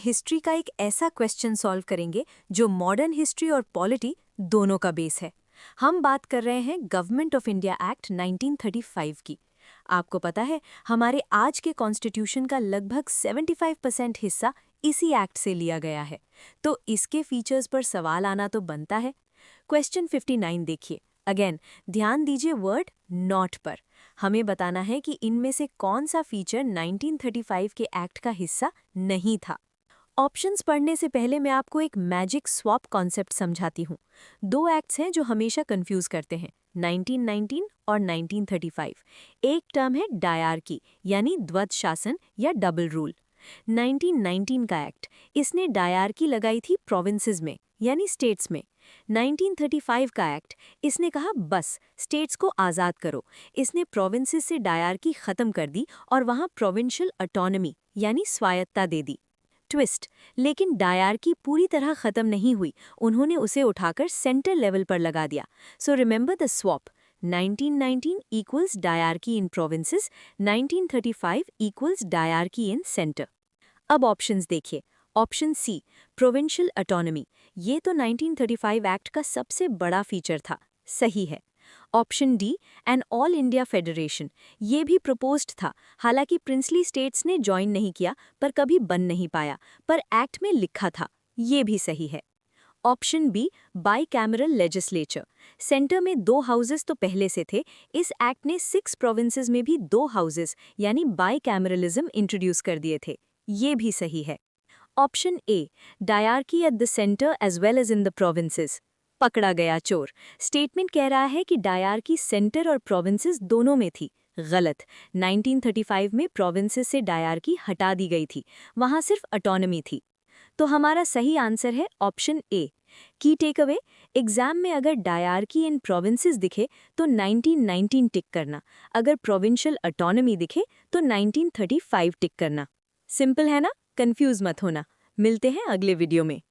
History का एक ऐसा क्वेश्चन सॉल्व करेंगे जो मॉडर्न हिस्ट्री और पॉलिटी दोनों का बेस है। हम बात कर रहे हैं गवर्नमेंट ऑफ इंडिया एक्ट 1935 की। आपको पता है, हमारे आज के कॉन्स्टिट्यूशन का लगभग 75% हिस्सा इसी एक्ट से लिया गया है। तो इसके फीचर्स पर सवाल आना तो बनता है। क्वेश्चन 59 देखिए। अगेन ध्यान दीजिए वर्ड नॉट पर। हमें बताना है कि इनमें से कौन सा फीचर 1935 के एक्ट का हिस्सा नहीं था। ऑप्शंस पढ़ने से पहले मैं आपको एक मैजिक स्वैप कॉन्सेप्ट समझाती हूँ। दो एक्ट्स हैं जो हमेशा कंफ्यूज करते हैं, 1919 और 1935। एक टर्म है डायरकी यानी द्वैत शासन या डबल रूल। 1919 का एक्ट, इसने डायरकी लगाई थी प्रोविंसेस में यानी स्टेट्स में। 1935 का एक्ट, इसने कहा बस स्टेट्स को आज़ाद करो। इसने प्रोविंसेस से डायरकी ख़त्म कर दी और वहाँ प्रोविंशियल ऑटोनॉमी यानी स्वायत्ता दे दी। ट्विस्ट, लेकिन डायरकी पूरी तरह ख़त्म नहीं हुई, उन्होंने उसे उठाकर सेंटर लेवल पर लगा दिया। So remember the swap, 1919 equals dyarchy in provinces, 1935 equals dyarchy in centre. अब ऑप्शंस देखिए। ऑप्शन सी, प्रोविंशियल ऑटोनॉमी, ये तो 1935 एक्ट का सबसे बड़ा फीचर था, सही है। Option D, an all India federation, ये भी प्रपोज्ड था, हालांकि प्रिंसली स्टेट्स ने ज्वाइन नहीं किया पर कभी बन नहीं पाया, पर एक्ट में लिखा था, ये भी सही है। Option B, bicameral legislature, centre में 2 हाउसेस तो पहले से थे, इस एक्ट ने 6 प्रोविंसेस में भी 2 हाउसेस यानी बाई कैमरलिज्म इंट्रोड्यूस कर दिए थे, ये भी सही है। Option A, dyarchy at the centre as well as in the provinces, पकड़ा गया चोर। स्टेटमेंट कह रहा है कि डायरकी सेंटर और प्रोविंसेस दोनों में थी, गलत। 1935 में प्रोविंसेस से डायरकी हटा दी गई थी, वहां सिर्फ ऑटोनॉमी थी। तो हमारा सही आंसर है ऑप्शन ए। की टेक अवे, एग्जाम में अगर डायरकी इन प्रोविंसेस दिखे तो 1919 टिक करना, अगर प्रोविंशियल ऑटोनॉमी दिखे तो 1935 टिक करना। सिंपल है ना, कंफ्यूज मत होना। मिलते हैं अगले वीडियो में।